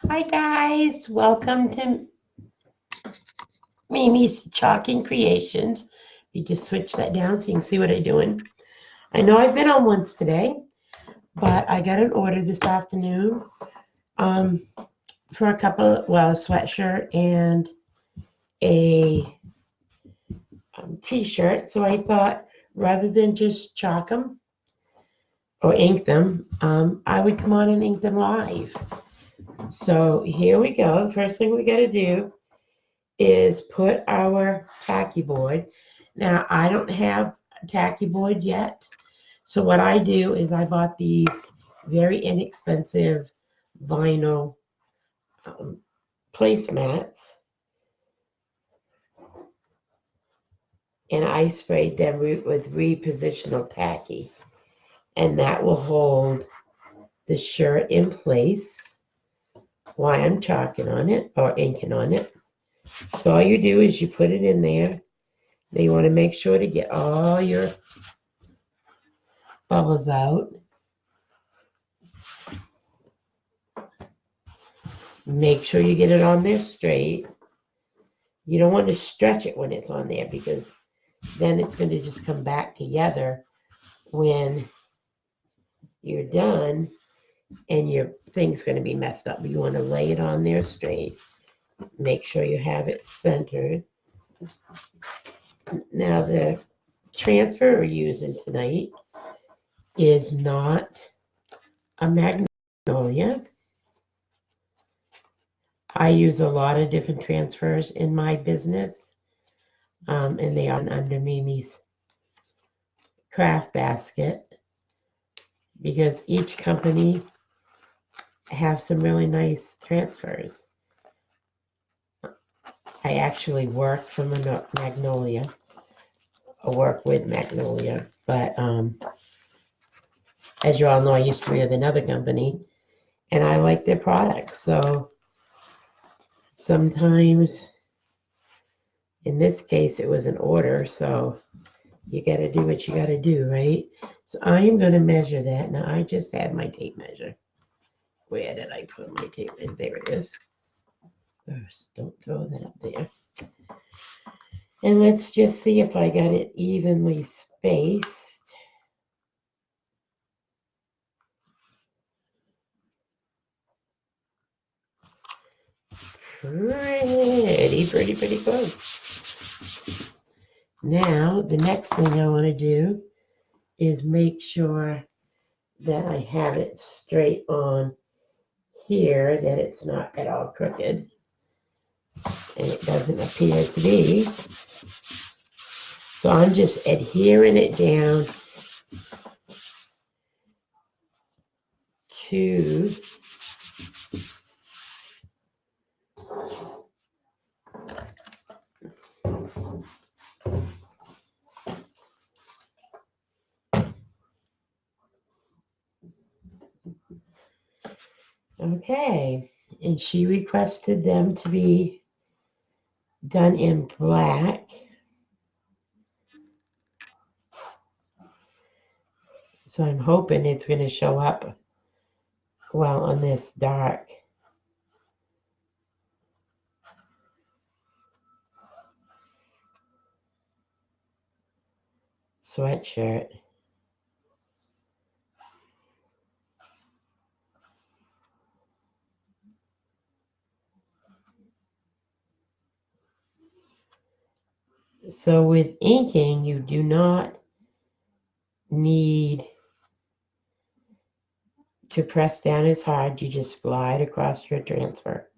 Hi guys, welcome to Mimi's Chalking Creations. You just switch that down so you can see what I'm doing. I know I've been on once today, but I got an order this afternoon um, for a sweatshirt and a t-shirt. So I thought rather than just chalk them or ink them, I would come on and ink them live. So here we go. The first thing we got to do is put our tacky board. Now, I don't have a tacky board yet. So what I do is I bought these very inexpensive vinyl placemats, and I sprayed them with repositional tacky. And that will hold the shirt in place while I'm chalking on it or inking on it. So all you do is you put it in there. Now you want to make sure to get all your bubbles out. Make sure you get it on there straight. You don't want to stretch it when it's on there because then it's going to just come back together when you're done and your thing's going to be messed up. You want to lay it on there straight. Make sure you have it centered. Now the transfer we're using tonight is not a magnolia. I use a lot of different transfers in my business, and they are under Mimi's craft basket because each company have some really nice transfers. I actually work from a magnolia, or work with magnolia, but as you all know, I used to be with another company, and I like their products. So sometimes, in this case, it was an order, so you got to do what you got to do, right? So I am going to measure that. Now, I just had my tape measure. Where did I put my tape measure? There it is. First, don't throw that up there. And let's just see if I got it evenly spaced. Pretty close. Now, the next thing I want to do is make sure that I have it straight on here, that it's not at all crooked. And it doesn't appear to be. So I'm just adhering it down to okay. And she requested them to be done in black. So I'm hoping it's going to show up well on this dark sweatshirt. So with inking, you do not need to press down as hard. You just glide across your transfer.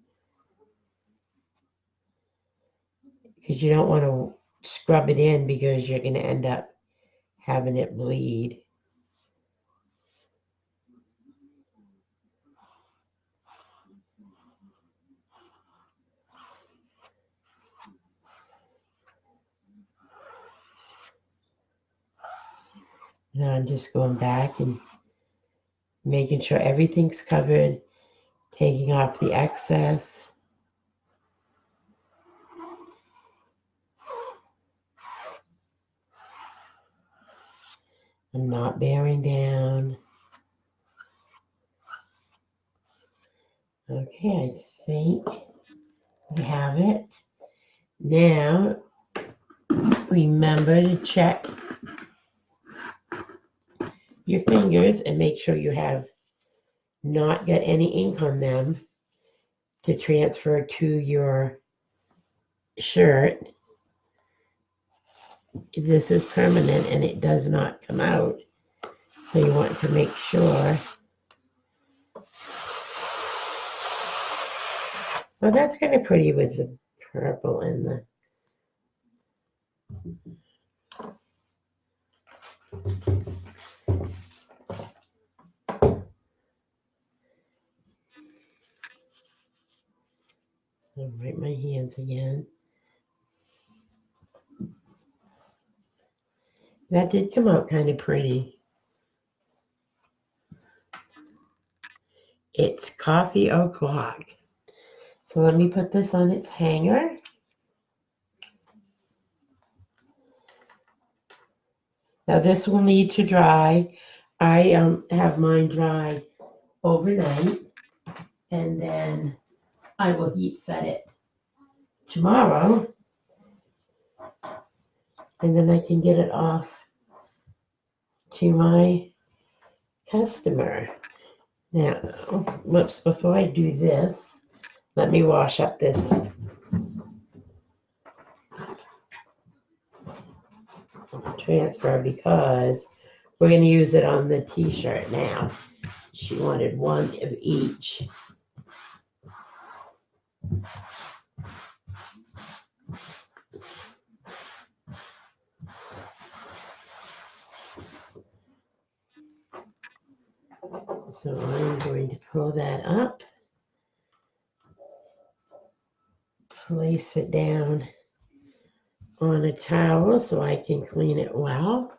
Because you don't want to scrub it in because you're going to end up having it bleed. Now I'm just going back and making sure everything's covered, taking off the excess. I'm not bearing down. Okay, I think we have it. Now, remember to check your fingers and make sure you have not got any ink on them to transfer to your shirt. This is permanent and it does not come out. So you want to make sure. Well, that's kind of pretty with the purple and the. I'll write my hands again. That did come out kind of pretty. It's coffee o'clock. So let me put this on its hanger. Now this will need to dry. I have mine dry overnight, and then I will heat set it tomorrow, and then I can get it off to my customer. Now, whoops, before I do this, let me wash up this transfer because we're going to use it on the t-shirt now. She wanted one of each. So I'm going to pull that up, place it down on a towel so I can clean it well.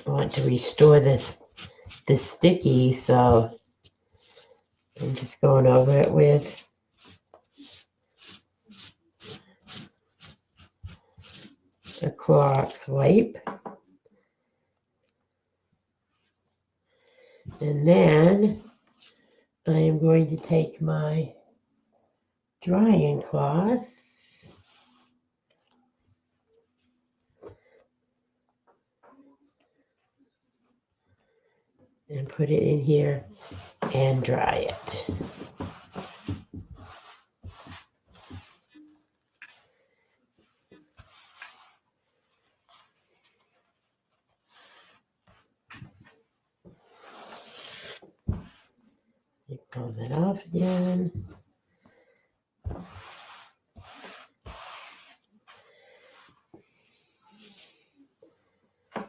I want to restore the sticky, so I'm just going over it with a Clorox wipe. And then I am going to take my drying cloth and put it in here and dry it. Pull that off again.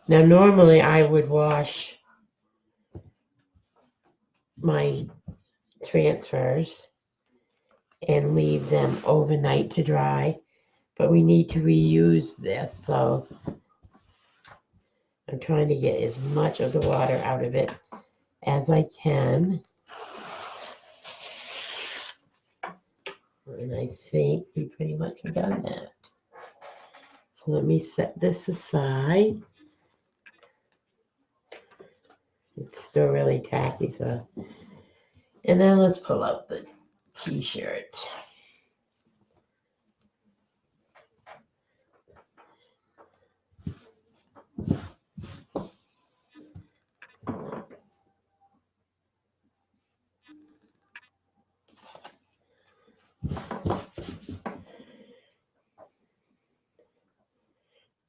Now normally I would wash my transfers and leave them overnight to dry, but we need to reuse this, so I'm trying to get as much of the water out of it as I can. And I think we pretty much have done that. So let me set this aside. It's still really tacky, so. And then let's pull out the t-shirt.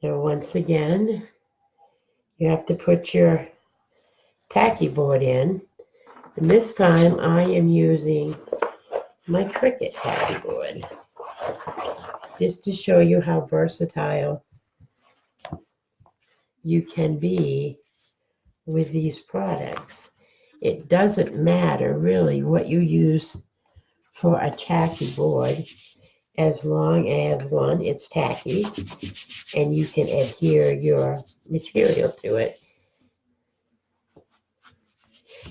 Now once again, you have to put your tacky board in. And this time I am using my Cricut tacky board, just to show you how versatile you can be with these products. It doesn't matter really what you use for a tacky board, as long as, one, it's tacky and you can adhere your material to it.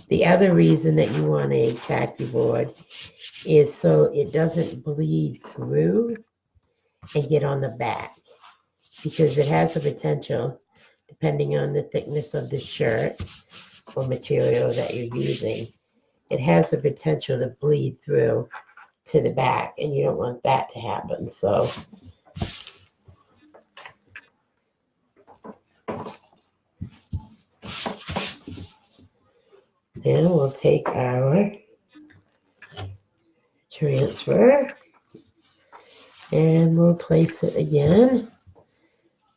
The other reason that you want a tacky board is so it doesn't bleed through and get on the back, because it has a potential, depending on the thickness of the shirt or material that you're using, it has the potential to bleed through to the back, and you don't want that to happen. So then we'll take our transfer and we'll place it again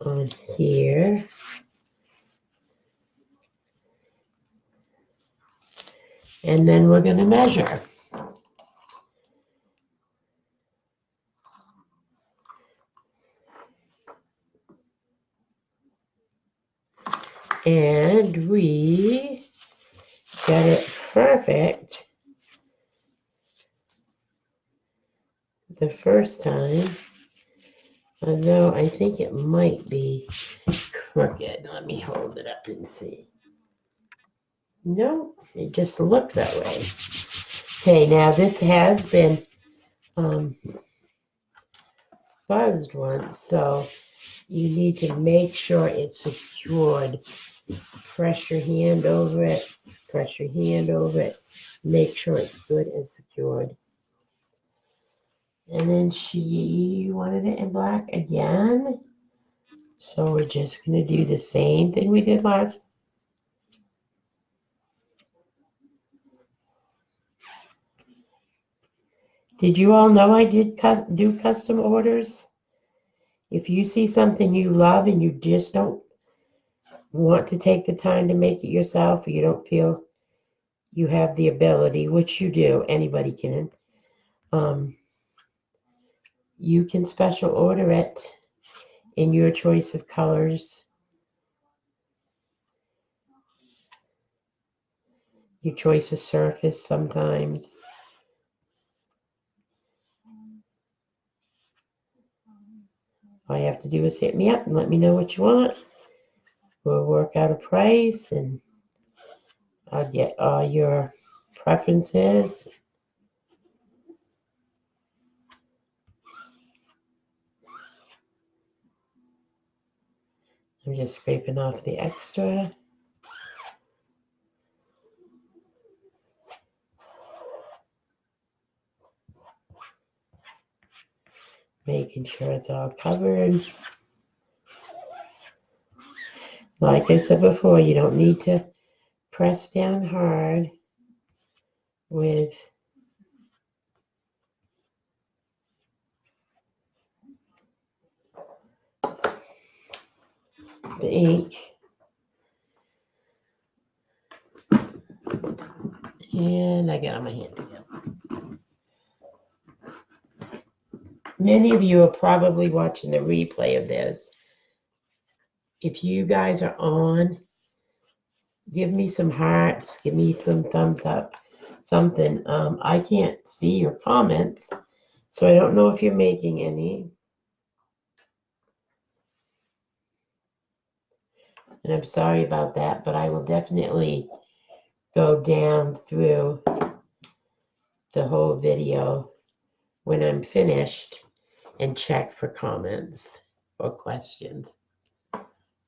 on here. And then we're going to measure. And we got it perfect the first time, although I think it might be crooked. Let me hold it up and see. No, it just looks that way. Okay, now this has been buzzed once, so you need to make sure it's secured. Press your hand over it, press your hand over it, make sure it's good and secured. And then she wanted it in black again, so we're just going to do the same thing we did last. Did you all know I did do custom orders? If you see something you love and you just don't want to take the time to make it yourself, or you don't feel you have the ability, which you do, anybody can, you can special order it in your choice of colors, your choice of surface sometimes. All you have to do is hit me up and let me know what you want. We'll work out a price and I'll get all your preferences. I'm just scraping off the extra. Making sure it's all covered. Like I said before, you don't need to press down hard with the ink. And I got on my hands again. Many of you are probably watching the replay of this. If you guys are on, give me some hearts, give me some thumbs up, something. I can't see your comments, so I don't know if you're making any. And I'm sorry about that, but I will definitely go down through the whole video when I'm finished and check for comments or questions.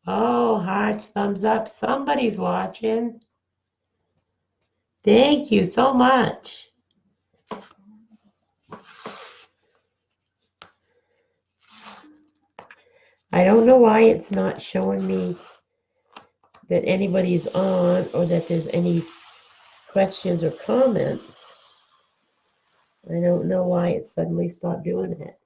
Oh, hearts, thumbs up. Somebody's watching. Thank you so much. I don't know why it's not showing me that anybody's on or that there's any questions or comments. I don't know why it suddenly stopped doing it.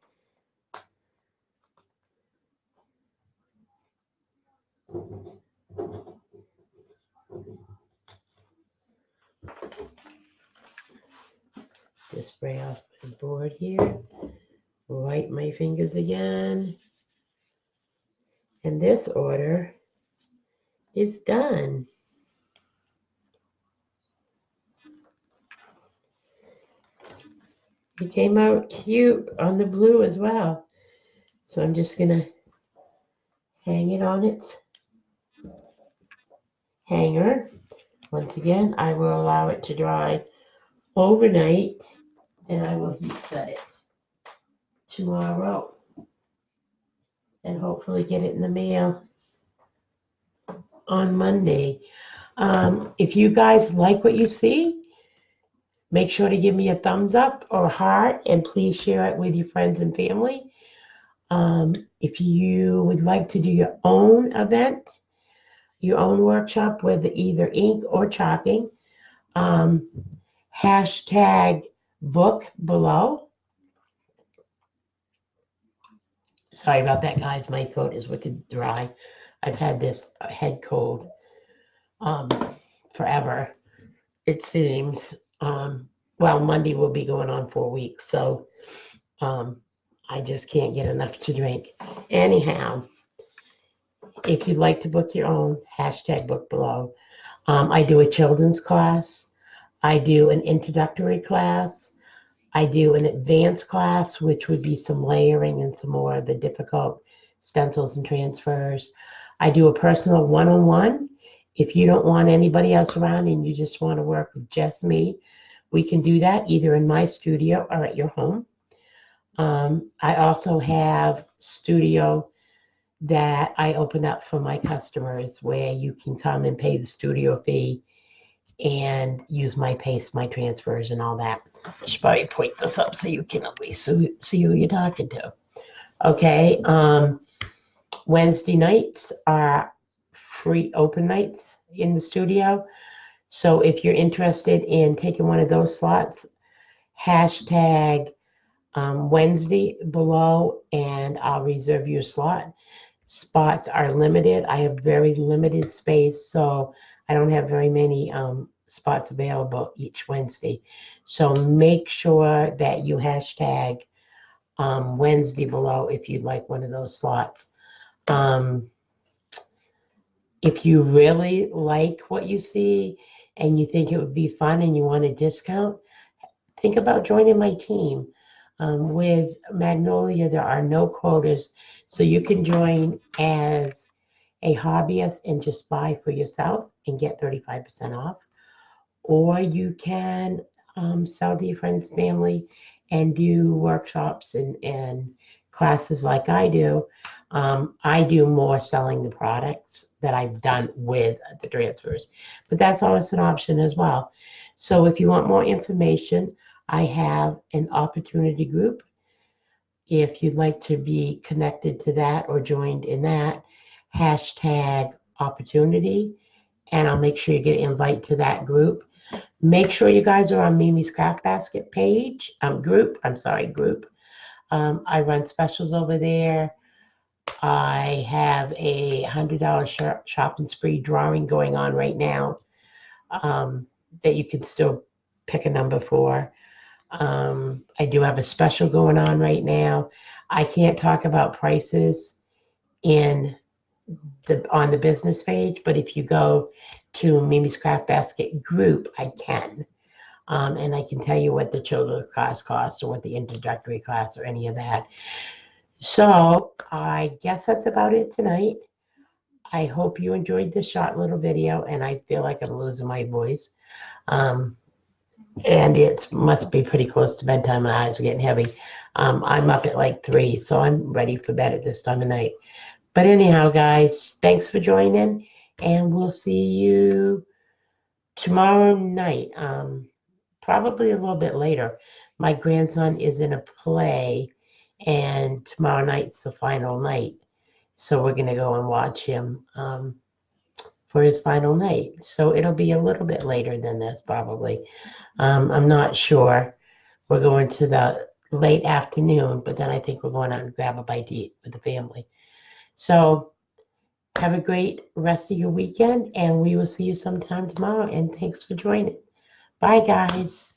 Just spray off the board here. Wipe my fingers again. And this order is done. It came out cute on the blue as well. So I'm just going to hang it on its hanger. Once again, I will allow it to dry overnight and I will heat set it tomorrow and hopefully get it in the mail on Monday. If you guys like what you see, make sure to give me a thumbs up or a heart, and please share it with your friends and family. If you would like to do your own event, your own workshop with either ink or chalking, hashtag book below. Sorry about that, guys. My throat is wicked dry. I've had this head cold forever, it seems. Well, Monday will be going on 4 weeks, so I just can't get enough to drink. Anyhow, if you'd like to book your own, hashtag book below. I do a children's class. I do an introductory class. I do an advanced class, which would be some layering and some more of the difficult stencils and transfers. I do a personal one-on-one. If you don't want anybody else around and you just want to work with just me, we can do that either in my studio or at your home. I also have studio that I open up for my customers where you can come and pay the studio fee and use my paste, my transfers, and all that. I should probably point this up so you can at least see who you're talking to. Okay. Wednesday nights are free open nights in the studio. So if you're interested in taking one of those slots, hashtag Wednesday below, and I'll reserve your slot. Spots are limited. I have very limited space, so I don't have very many spots available each Wednesday. So make sure that you hashtag Wednesday below if you'd like one of those slots. If you really like what you see and you think it would be fun and you want a discount, think about joining my team. With Magnolia, there are no quotas, so you can join as a hobbyist and just buy for yourself and get 35% off. Or you can sell to your friends, family, and do workshops and classes like I do. I do more selling the products that I've done with the transfers, but that's always an option as well. So if you want more information, I have an opportunity group. If you'd like to be connected to that or joined in that, hashtag opportunity, and I'll make sure you get an invite to that group. Make sure you guys are on Mimi's Craft Basket page, group. I run specials over there. I have a $100 shopping spree drawing going on right now that you can still pick a number for. I do have a special going on right now. I can't talk about prices on the business page, but if you go to Mimi's Craft Basket group, I can. And I can tell you what the children's class costs or what the introductory class or any of that. So I guess that's about it tonight. I hope you enjoyed this short little video, and I feel like I'm losing my voice. And it must be pretty close to bedtime. My eyes are getting heavy. I'm up at like 3, so I'm ready for bed at this time of night. But anyhow, guys, thanks for joining, and we'll see you tomorrow night. Probably a little bit later. My grandson is in a play, and tomorrow night's the final night. So we're going to go and watch him for his final night. So it'll be a little bit later than this, probably. I'm not sure. We're going to the late afternoon, but then I think we're going out and grab a bite to eat with the family. So have a great rest of your weekend, and we will see you sometime tomorrow. And thanks for joining. Bye, guys.